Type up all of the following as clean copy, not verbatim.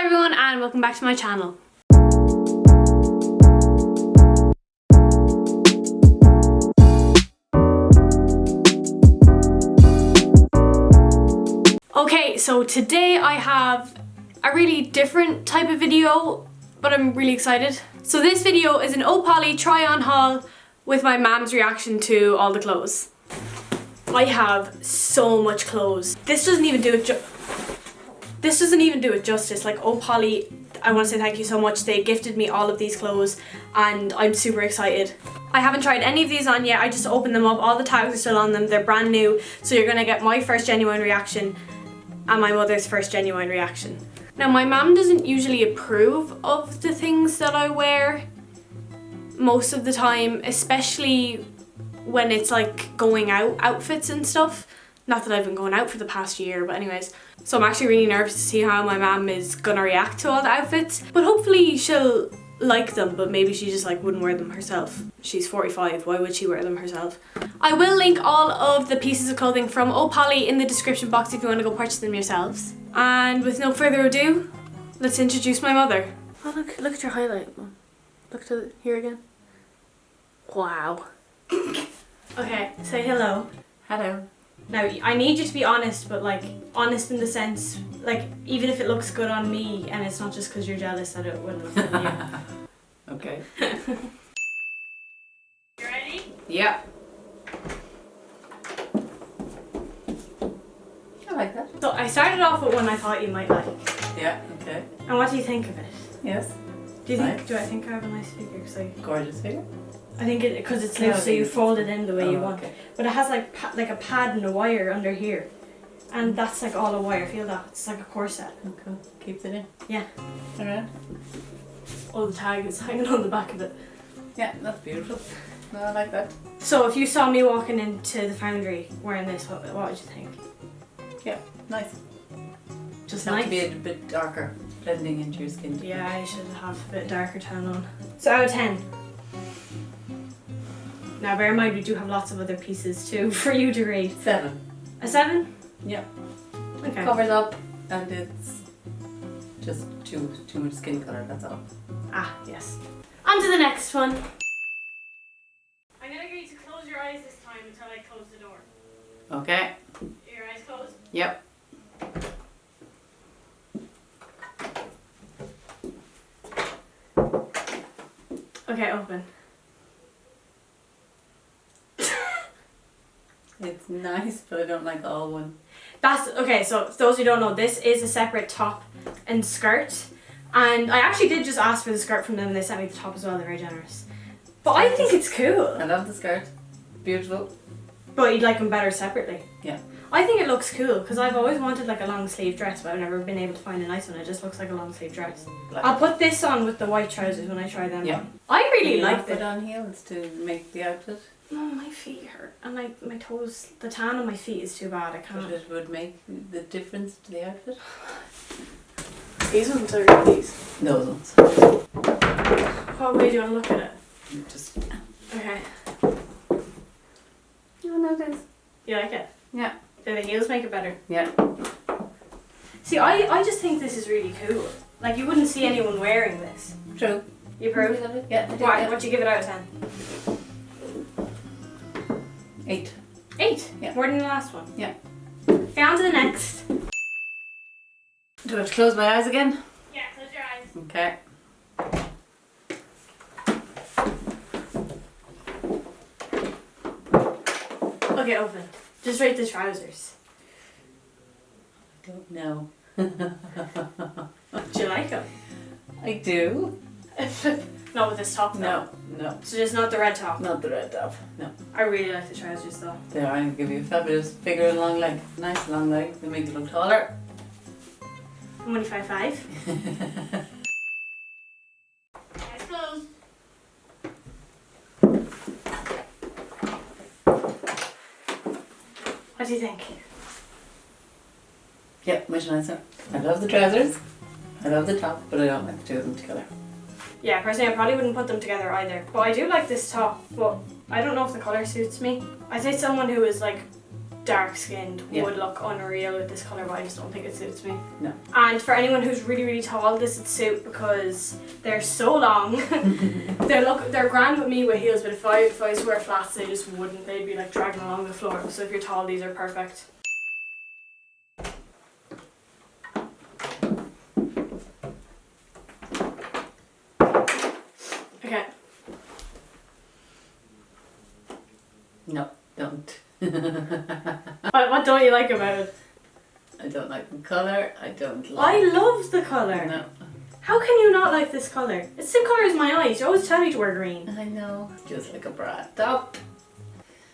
Hi everyone and welcome back to my channel. Okay, so today I have a really different type of video, but I'm really excited. So this video is an OhPolly try on haul with my mom's reaction to all the clothes. I have so much clothes. This doesn't even do it justice. Like OhPolly, I want to say thank you so much. They gifted me all of these clothes and I'm super excited. I haven't tried any of these on yet. I just opened them up. All the tags are still on them. They're brand new. So you're gonna get my first genuine reaction and my mother's first genuine reaction. Now my mum doesn't usually approve of the things that I wear most of the time, especially when it's like going out outfits and stuff. Not that I've been going out for the past year, but anyways. So I'm actually really nervous to see how my mum is gonna react to all the outfits. But hopefully she'll like them, but maybe she just like wouldn't wear them herself. She's 45, why would she wear them herself? I will link all of the pieces of clothing from OhPolly in the description box if you want to go purchase them yourselves. And with no further ado, let's introduce my mother. Oh look at your highlight, Mum. Look to here again. Wow. Okay, say hello. Hello. Now, I need you to be honest, but like, honest in the sense, like, even if it looks good on me and it's not just because you're jealous that it wouldn't look good on you. Okay. You ready? Yeah. I like that. So I started off with one I thought you might like. Yeah, okay. And what do you think of it? Yes. Do I Nice. think I have a nice figure? Gorgeous figure. I think it, because it's loose, so you fold it in the way you want. Okay. But it has like a pad and a wire under here. And that's like all a wire, feel that? It's like a corset. Okay. Keeps it in. Yeah. Alright. Oh, the tag is hanging on the back of it. Yeah, that's beautiful. No, I like that. So if you saw me walking into the foundry wearing this, what would you think? Yeah, nice. Just Have nice. to be a bit darker, blending into your skin. Yeah, I should have a bit darker tan on. So out of 10. Now bear in mind we do have lots of other pieces too for you to rate. 7. A 7? Yeah. Okay. Covers up and it's just too much skin colour, that's all. Ah, yes. On to the next one. I'm gonna get you to close your eyes this time until I close the door. Okay. Your eyes closed? Yep. Okay, open. It's nice, but I don't like all one. That's okay, so for those who don't know, this is a separate top and skirt. And I actually did just ask for the skirt from them and they sent me the top as well, they're very generous. But I think it's cool. I love the skirt. Beautiful. But you'd like them better separately. Yeah. I think it looks cool because I've always wanted like a long sleeve dress, but I've never been able to find a nice one. It just looks like a long sleeve dress. Black. I'll put this on with the white trousers when I try them Yeah. on. I really like put it. on heels to make the outfit. No, my feet hurt. And like my toes, the tan on my feet is too bad. I can't. But it would make the difference to the outfit. These ones are good, these. Those ones. What way do you want to look at it? Just. Okay. Oh no, this. You like it? Yeah. Do the heels make it better? Yeah. See, I just think this is really cool. Like you wouldn't see anyone wearing this. True. You approve? Yeah. I do, Why? yeah. What'd you give it out of 10? 8. 8? Yeah. More than the last one? Yeah. Okay, on to the next. Do I have to close my eyes again? Yeah, close your eyes. Okay. Okay, open. Just rate the trousers. I don't know. Do you like them? I do. Not with this top though. No. So just not the red top. Not the red top. No. I really like the trousers though. They are going to give you a fabulous figure and long leg. Nice long leg. They make you look taller. I'm only 5'5". Eyes closed. What do you think? Yeah, much nicer. I love the trousers. I love the top, but I don't like the two of them together. Yeah, personally I probably wouldn't put them together either. But I do like this top, but I don't know if the colour suits me. I'd say someone who is like dark skinned Yeah. would look unreal with this colour, but I just don't think it suits me. No. And for anyone who's really, really tall, this would suit because they're so long. They're grand with me with heels, but if I was to wear flats, they just wouldn't. They'd be like dragging along the floor. So if you're tall, these are perfect. Okay. No, don't. What don't you like about it? I don't like the colour. I don't I like. love the colour. No. How can you not like this colour? It's the same colour as my eyes. You always tell me to wear green. I know. Just like a bra top.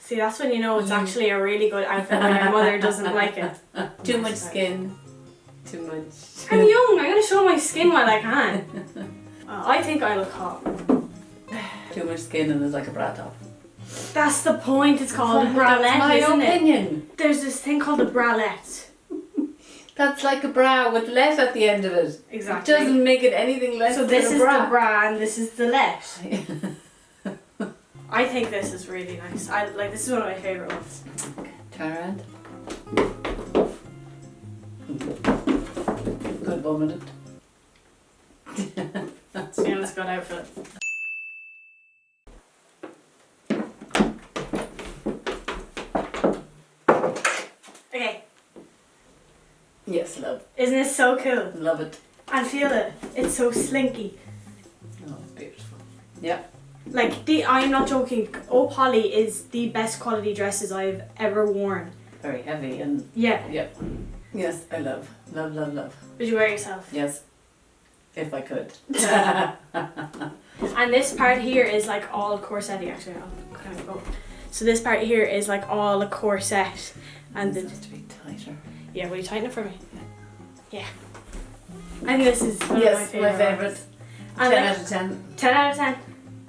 See, that's when you know it's actually a really good outfit when your mother doesn't like it. Too much skin. Too much. I'm young. I'm going to show my skin while I can. I think I look hot. Too much skin and it's like a bra top. That's the point. It's called a bralette, That's my isn't opinion. it? There's this thing called a bralette. That's like a bra with let at the end of it. Exactly. It doesn't make it anything less So than this a is bra. the bra and this is the let. I think this is really nice. This is one of my favourite ones. Turn around. Good bum in it. So yeah, let's go outfit. Okay, Yes, love. isn't this so cool? Love it. And feel it. It's so slinky. Oh, it's beautiful. Yeah. I'm not joking. OhPolly is the best quality dresses I've ever worn. Very heavy and Yeah. yeah. Yes, I love. Love, love, love. Would you wear it yourself? Yes. If I could. And this part here is like all corsetty. Actually, I'll kind of go. So this part here is like all a corset, and This then has to be tighter. yeah. Will you tighten it for me? Yeah. And this is one Yes, of my my favourite. favorites. And 10 like, out of 10. 10 out of 10.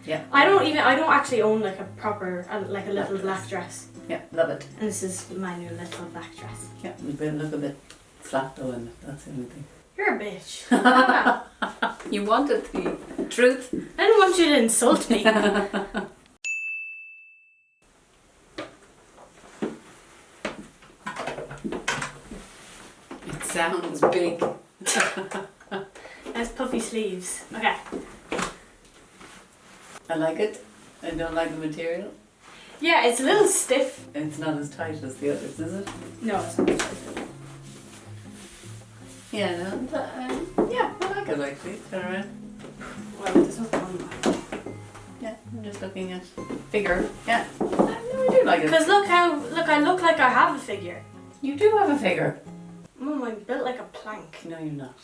Yeah. I don't actually own like a proper like a little black dress. Yeah, love it. And this is my new little black dress. Yeah, it will look a bit flat though, and that's the only thing. You're a bitch. You wanted the truth. I didn't want you to insult me. It sounds big. Nice puffy sleeves. Okay. I like it. I don't like the material. Yeah, it's a little stiff. It's not as tight as the others, is it? No, it's not. Yeah, no, yeah, I like it actually. Turn around. Well, there's nothing on that. Yeah, I'm just looking at figure. Yeah, no, I do like it. Because I look like I have a figure. You do have a figure. Mum, I'm built like a plank. No, you're not.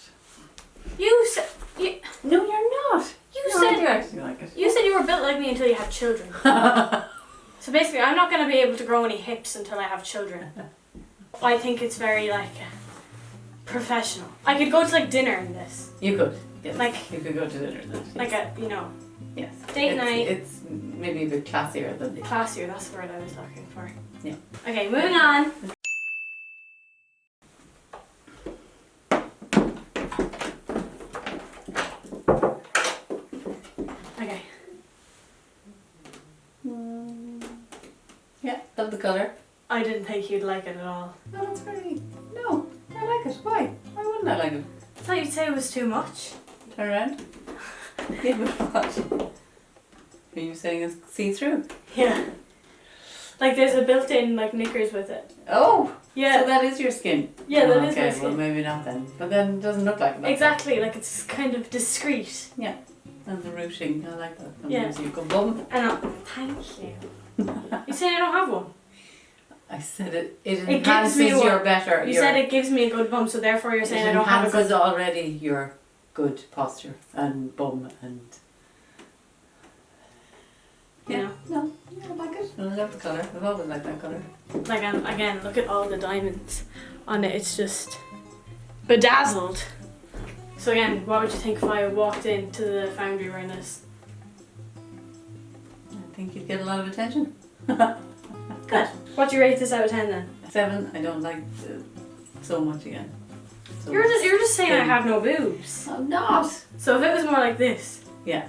You said No, you're not. you No, I said do actually like it. you said you were built like me until you had children. So basically, I'm not going to be able to grow any hips until I have children. I think it's very like professional. I could go to like dinner in this. You could. Yes. Like- you could go to dinner then. Yes. Like a, yes. date night. It's maybe a bit classier than the. Classier, that's the word I was looking for. Yeah. Okay, moving on. Okay. Yeah, love the colour. I didn't think you'd like it at all. No, it's very. No, I like it. Why? Why wouldn't I like it? I thought you'd say it was too much. Turn around. Yeah, but what? Are you saying it's see-through? Yeah. Like there's a built-in like knickers with it. Oh! Yeah. So that is your skin? Yeah, that is okay, my skin. well maybe not then. But then it doesn't look like that. Exactly, like it's kind of discreet. Yeah. And the ruching, I like that. And Yeah. there's your good bum. And thank you. You saying I don't have one? I said it gives enhances me your one. better. You your, said it gives me a good bum, so therefore you're saying it I don't have a enhances good. already your good posture and bum and. Yeah. No, yeah, I like it. And I love the colour. I've always liked that colour. Like again, look at all the diamonds on it. It's just bedazzled. So again, what would you think if I walked into the foundry wearing this? I think you'd get a lot of attention. Good. What do you rate this out of 10 then? 7, I don't like so much again. So You're just saying I thin. have no boobs. I'm not. So if it was more like this. Yeah.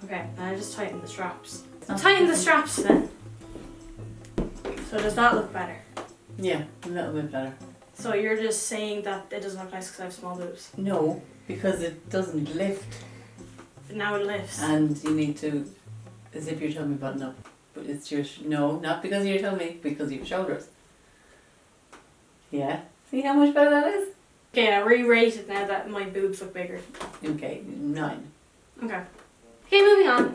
Okay, then I just tighten the straps. It's not Tighten the different. straps then. So does that look better? Yeah, a little bit better. So you're just saying that it doesn't look nice because I have small boobs. No, because it doesn't lift. But now it lifts. And you need to zip your tummy button up. But it's your, no, not because of your tummy, because of your shoulders. Yeah, see how much better that is? Okay, now re-rate it now that my boobs look bigger. Okay, 9. Okay. Okay, moving on.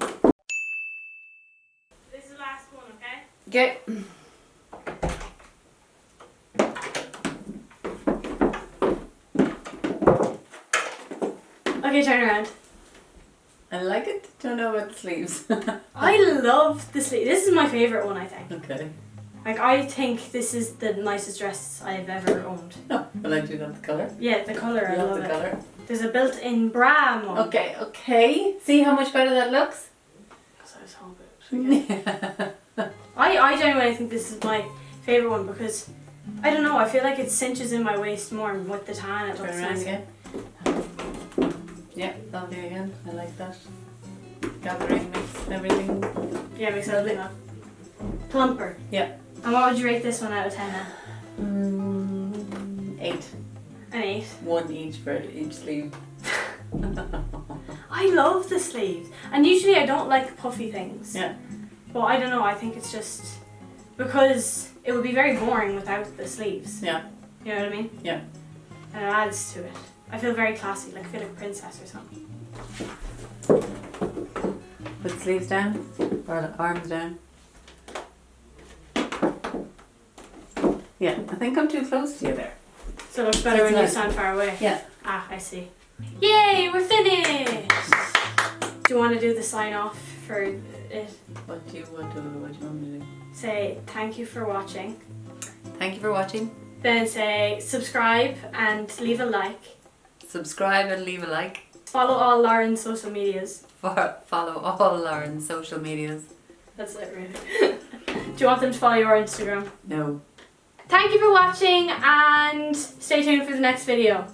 This is the last one, okay? Okay. Okay, turn around. I like it. Don't know about the sleeves. I love the sleeve. This is my favourite one, I think. Okay. Like, I think this is the nicest dress I've ever owned. Oh, well, I do love the colour. Yeah, the colour, I love the it. colour. There's a built-in bra one. Okay, okay. See how much better that looks? Because I have small boobs. Okay. I genuinely think this is my favourite one because, I don't know, I feel like it cinches in my waist more and with the tan it Turn looks around nice. again. Yeah, lovely again. I like that. Gathering, mix, everything. Yeah, makes it a bit plumper. Yeah. And what would you rate this one out of 10 then? 8. An 8. 1 each for each sleeve. I love the sleeves. And usually I don't like puffy things. Yeah. But I don't know, I think it's just because it would be very boring without the sleeves. Yeah. You know what I mean? Yeah. And it adds to it. I feel very classy, like I feel like a princess or something. Put sleeves down, or the arms down. Yeah, I think I'm too close to you there. So it looks better when you nice. stand far away. Yeah. Ah, I see. Yay, we're finished! Do you want to do the sign off for it? What do you want me to do? Say thank you for watching. Thank you for watching. Then say subscribe and leave a like. Subscribe and leave a like. Follow all Lauren's social medias. Follow all Lauren's social medias. That's it really. Do you want them to follow your Instagram? No. Thank you for watching and stay tuned for the next video.